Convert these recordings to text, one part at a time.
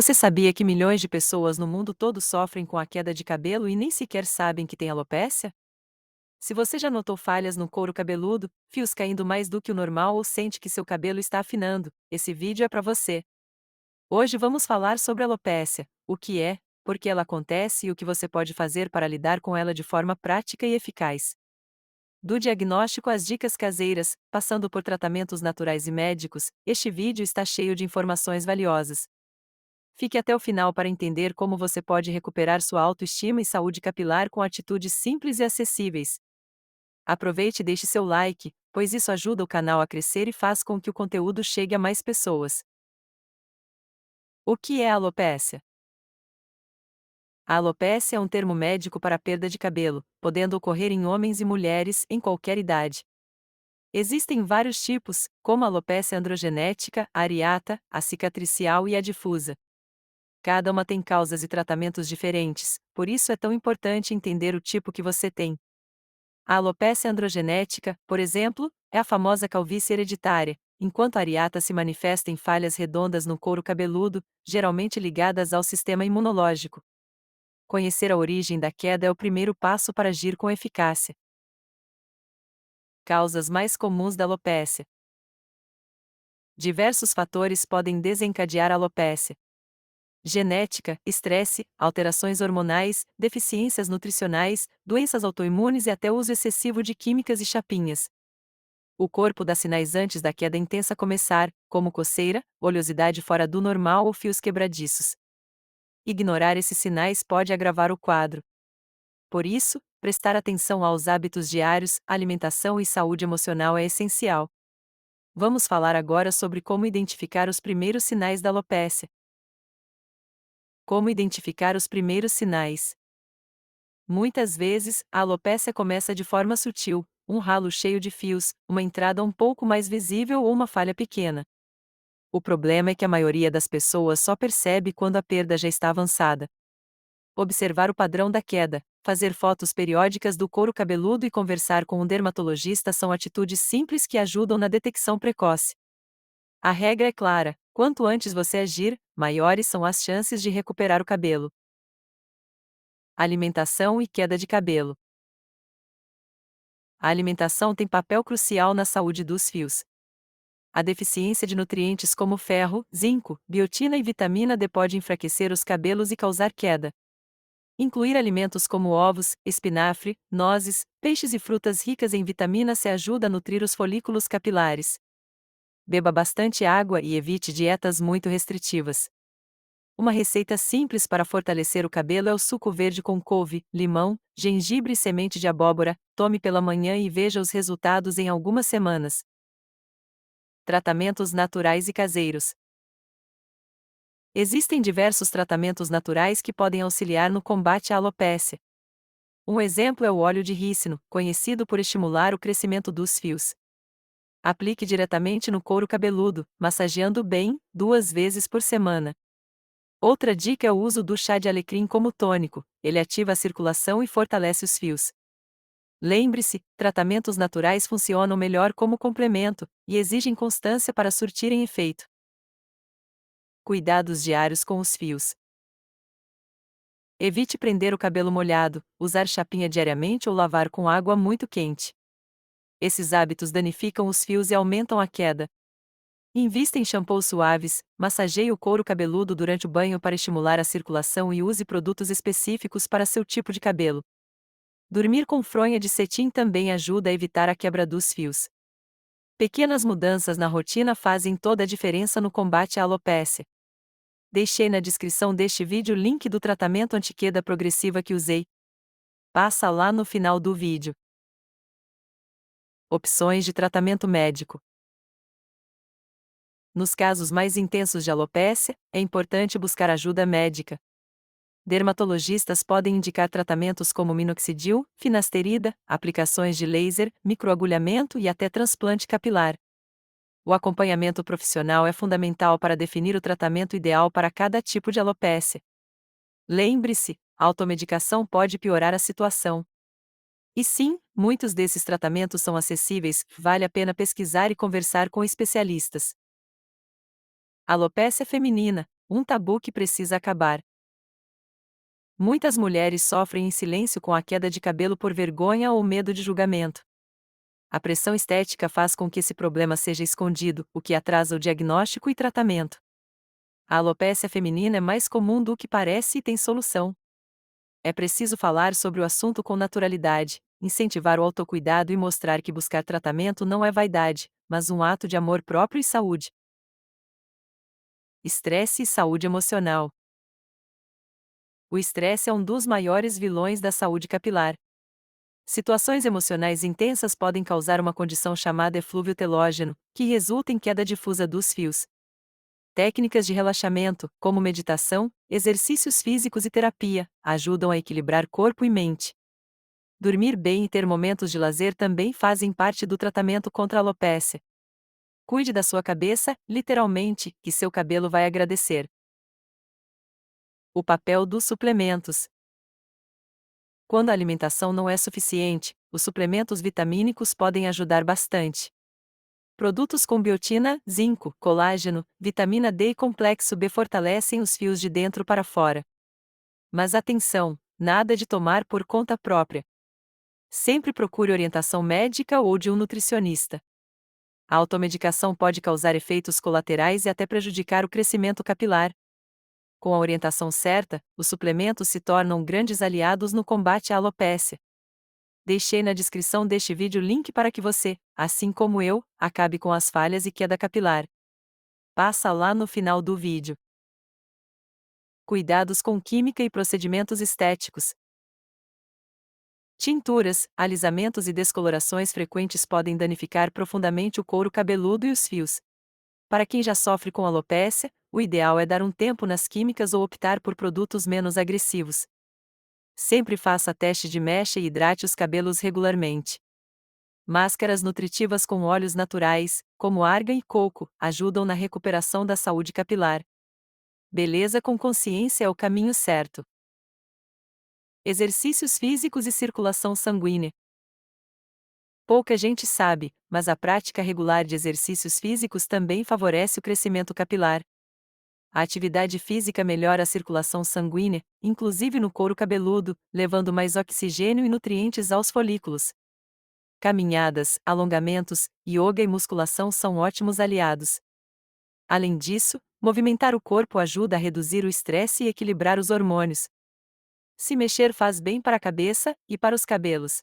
Você sabia que milhões de pessoas no mundo todo sofrem com a queda de cabelo e nem sequer sabem que têm alopécia? Se você já notou falhas no couro cabeludo, fios caindo mais do que o normal ou sente que seu cabelo está afinando, esse vídeo é para você. Hoje vamos falar sobre alopécia, o que é, por que ela acontece e o que você pode fazer para lidar com ela de forma prática e eficaz. Do diagnóstico às dicas caseiras, passando por tratamentos naturais e médicos, este vídeo está cheio de informações valiosas. Fique até o final para entender como você pode recuperar sua autoestima e saúde capilar com atitudes simples e acessíveis. Aproveite e deixe seu like, pois isso ajuda o canal a crescer e faz com que o conteúdo chegue a mais pessoas. O que é alopécia? A alopécia é um termo médico para a perda de cabelo, podendo ocorrer em homens e mulheres em qualquer idade. Existem vários tipos, como a alopécia androgenética, a areata, a cicatricial e a difusa. Cada uma tem causas e tratamentos diferentes, por isso é tão importante entender o tipo que você tem. A alopécia androgenética, por exemplo, é a famosa calvície hereditária, enquanto a areata se manifesta em falhas redondas no couro cabeludo, geralmente ligadas ao sistema imunológico. Conhecer a origem da queda é o primeiro passo para agir com eficácia. Causas mais comuns da alopécia. Diversos fatores podem desencadear a alopécia. Genética, estresse, alterações hormonais, deficiências nutricionais, doenças autoimunes e até uso excessivo de químicas e chapinhas. O corpo dá sinais antes da queda intensa começar, como coceira, oleosidade fora do normal ou fios quebradiços. Ignorar esses sinais pode agravar o quadro. Por isso, prestar atenção aos hábitos diários, alimentação e saúde emocional é essencial. Vamos falar agora sobre como identificar os primeiros sinais da alopécia. Como identificar os primeiros sinais? Muitas vezes, a alopécia começa de forma sutil, um ralo cheio de fios, uma entrada um pouco mais visível ou uma falha pequena. O problema é que a maioria das pessoas só percebe quando a perda já está avançada. Observar o padrão da queda, fazer fotos periódicas do couro cabeludo e conversar com um dermatologista são atitudes simples que ajudam na detecção precoce. A regra é clara: quanto antes você agir, maiores são as chances de recuperar o cabelo. Alimentação e queda de cabelo. A alimentação tem papel crucial na saúde dos fios. A deficiência de nutrientes como ferro, zinco, biotina e vitamina D pode enfraquecer os cabelos e causar queda. Incluir alimentos como ovos, espinafre, nozes, peixes e frutas ricas em vitamina C ajuda a nutrir os folículos capilares. Beba bastante água e evite dietas muito restritivas. Uma receita simples para fortalecer o cabelo é o suco verde com couve, limão, gengibre e semente de abóbora. Tome pela manhã e veja os resultados em algumas semanas. Tratamentos naturais e caseiros. Existem diversos tratamentos naturais que podem auxiliar no combate à alopécia. Um exemplo é o óleo de rícino, conhecido por estimular o crescimento dos fios. Aplique diretamente no couro cabeludo, massageando bem, 2 vezes por semana. Outra dica é o uso do chá de alecrim como tônico, ele ativa a circulação e fortalece os fios. Lembre-se, tratamentos naturais funcionam melhor como complemento, e exigem constância para surtirem efeito. Cuidados diários com os fios. Evite prender o cabelo molhado, usar chapinha diariamente ou lavar com água muito quente. Esses hábitos danificam os fios e aumentam a queda. Invista em shampoos suaves, massageie o couro cabeludo durante o banho para estimular a circulação e use produtos específicos para seu tipo de cabelo. Dormir com fronha de cetim também ajuda a evitar a quebra dos fios. Pequenas mudanças na rotina fazem toda a diferença no combate à alopécia. Deixei na descrição deste vídeo o link do tratamento anti-queda progressiva que usei. Passa lá no final do vídeo. Opções de tratamento médico. Nos casos mais intensos de alopécia, é importante buscar ajuda médica. Dermatologistas podem indicar tratamentos como minoxidil, finasterida, aplicações de laser, microagulhamento e até transplante capilar. O acompanhamento profissional é fundamental para definir o tratamento ideal para cada tipo de alopécia. Lembre-se, a automedicação pode piorar a situação. E sim, muitos desses tratamentos são acessíveis, vale a pena pesquisar e conversar com especialistas. Alopécia feminina. um tabu que precisa acabar. Muitas mulheres sofrem em silêncio com a queda de cabelo por vergonha ou medo de julgamento. A pressão estética faz com que esse problema seja escondido, o que atrasa o diagnóstico e tratamento. A alopécia feminina é mais comum do que parece e tem solução. É preciso falar sobre o assunto com naturalidade, incentivar o autocuidado e mostrar que buscar tratamento não é vaidade, mas um ato de amor próprio e saúde. Estresse e saúde emocional. O estresse é um dos maiores vilões da saúde capilar. Situações emocionais intensas podem causar uma condição chamada eflúvio telógeno, que resulta em queda difusa dos fios. Técnicas de relaxamento, como meditação, exercícios físicos e terapia, ajudam a equilibrar corpo e mente. Dormir bem e ter momentos de lazer também fazem parte do tratamento contra a alopécia. Cuide da sua cabeça, literalmente, que seu cabelo vai agradecer. O papel dos suplementos. Quando a alimentação não é suficiente, os suplementos vitamínicos podem ajudar bastante. Produtos com biotina, zinco, colágeno, vitamina D e complexo B fortalecem os fios de dentro para fora. Mas atenção, nada de tomar por conta própria. Sempre procure orientação médica ou de um nutricionista. A automedicação pode causar efeitos colaterais e até prejudicar o crescimento capilar. Com a orientação certa, os suplementos se tornam grandes aliados no combate à alopécia. Deixei na descrição deste vídeo o link para que você, assim como eu, acabe com as falhas e queda capilar. Passa lá no final do vídeo. Cuidados com química e procedimentos estéticos. Tinturas, alisamentos e descolorações frequentes podem danificar profundamente o couro cabeludo e os fios. Para quem já sofre com alopécia, o ideal é dar um tempo nas químicas ou optar por produtos menos agressivos. Sempre faça teste de mecha e hidrate os cabelos regularmente. Máscaras nutritivas com óleos naturais, como argan e coco, ajudam na recuperação da saúde capilar. Beleza com consciência é o caminho certo. Exercícios físicos e circulação sanguínea. Pouca gente sabe, mas a prática regular de exercícios físicos também favorece o crescimento capilar. A atividade física melhora a circulação sanguínea, inclusive no couro cabeludo, levando mais oxigênio e nutrientes aos folículos. Caminhadas, alongamentos, yoga e musculação são ótimos aliados. Além disso, movimentar o corpo ajuda a reduzir o estresse e equilibrar os hormônios. Se mexer faz bem para a cabeça e para os cabelos.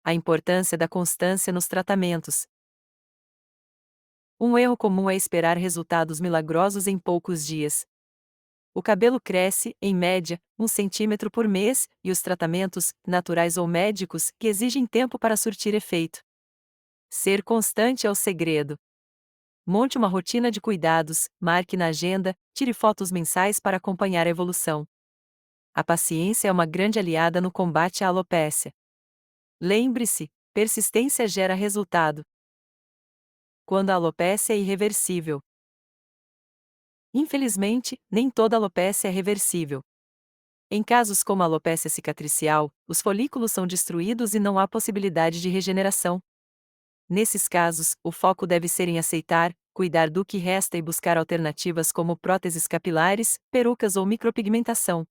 A importância da constância nos tratamentos. Um erro comum é esperar resultados milagrosos em poucos dias. O cabelo cresce, em média, 1 cm por mês, e os tratamentos, naturais ou médicos, que exigem tempo para surtir efeito. Ser constante é o segredo. Monte uma rotina de cuidados, marque na agenda, tire fotos mensais para acompanhar a evolução. A paciência é uma grande aliada no combate à alopécia. Lembre-se, persistência gera resultado. Quando a alopécia é irreversível. Infelizmente, nem toda alopécia é reversível. Em casos como a alopécia cicatricial, os folículos são destruídos e não há possibilidade de regeneração. Nesses casos, o foco deve ser em aceitar, cuidar do que resta e buscar alternativas como próteses capilares, perucas ou micropigmentação.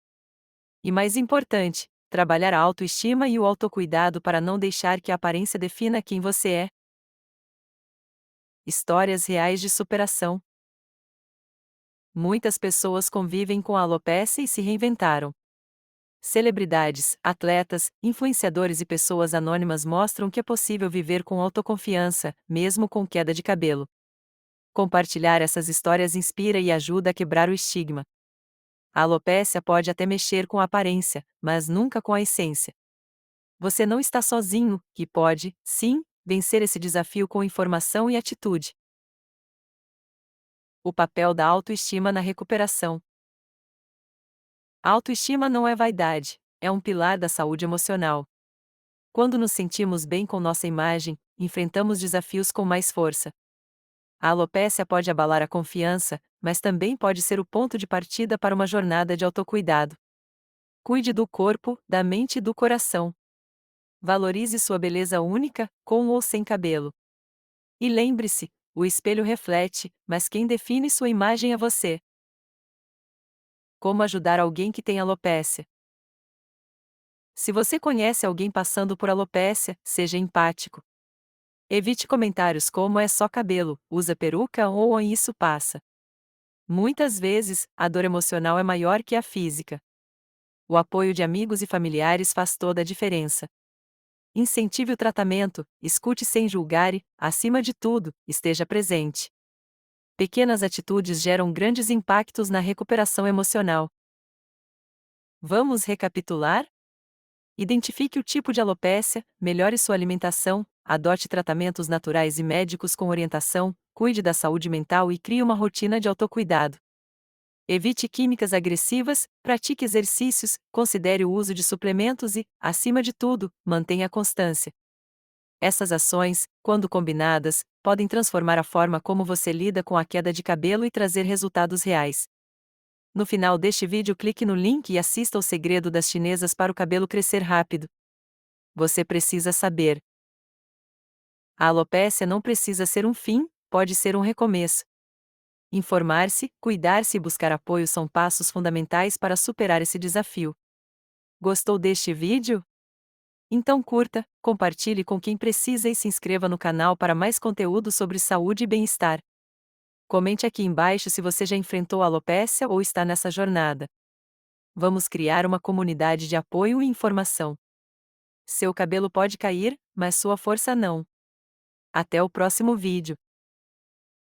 E mais importante, trabalhar a autoestima e o autocuidado para não deixar que a aparência defina quem você é. Histórias reais de superação. Muitas pessoas convivem com a alopécia e se reinventaram. Celebridades, atletas, influenciadores e pessoas anônimas mostram que é possível viver com autoconfiança, mesmo com queda de cabelo. Compartilhar essas histórias inspira e ajuda a quebrar o estigma. A alopécia pode até mexer com a aparência, mas nunca com a essência. Você não está sozinho, e pode, sim, vencer esse desafio com informação e atitude. O papel da autoestima na recuperação. A autoestima não é vaidade, é um pilar da saúde emocional. Quando nos sentimos bem com nossa imagem, enfrentamos desafios com mais força. A alopécia pode abalar a confiança, mas também pode ser o ponto de partida para uma jornada de autocuidado. Cuide do corpo, da mente e do coração. Valorize sua beleza única, com ou sem cabelo. E lembre-se, O espelho reflete, mas quem define sua imagem é você. Como ajudar alguém que tem alopécia? Se você conhece alguém passando por alopécia, seja empático. Evite comentários como é só cabelo, usa peruca ou isso passa. Muitas vezes, a dor emocional é maior que a física. O apoio de amigos e familiares faz toda a diferença. Incentive o tratamento, escute sem julgar e, acima de tudo, esteja presente. Pequenas atitudes geram grandes impactos na recuperação emocional. Vamos recapitular? Identifique o tipo de alopécia, melhore sua alimentação, adote tratamentos naturais e médicos com orientação, cuide da saúde mental e crie uma rotina de autocuidado. Evite químicas agressivas, pratique exercícios, considere o uso de suplementos e, acima de tudo, mantenha a constância. Essas ações, quando combinadas, podem transformar a forma como você lida com a queda de cabelo e trazer resultados reais. No final deste vídeo, clique no link e assista ao segredo das chinesas para o cabelo crescer rápido. Você precisa saber. A alopécia não precisa ser um fim, pode ser um recomeço. Informar-se, cuidar-se e buscar apoio são passos fundamentais para superar esse desafio. Gostou deste vídeo? Então curta, compartilhe com quem precisa e se inscreva no canal para mais conteúdo sobre saúde e bem-estar. Comente aqui embaixo se você já enfrentou a alopécia ou está nessa jornada. Vamos criar uma comunidade de apoio e informação. Seu cabelo pode cair, mas sua força não. Até o próximo vídeo.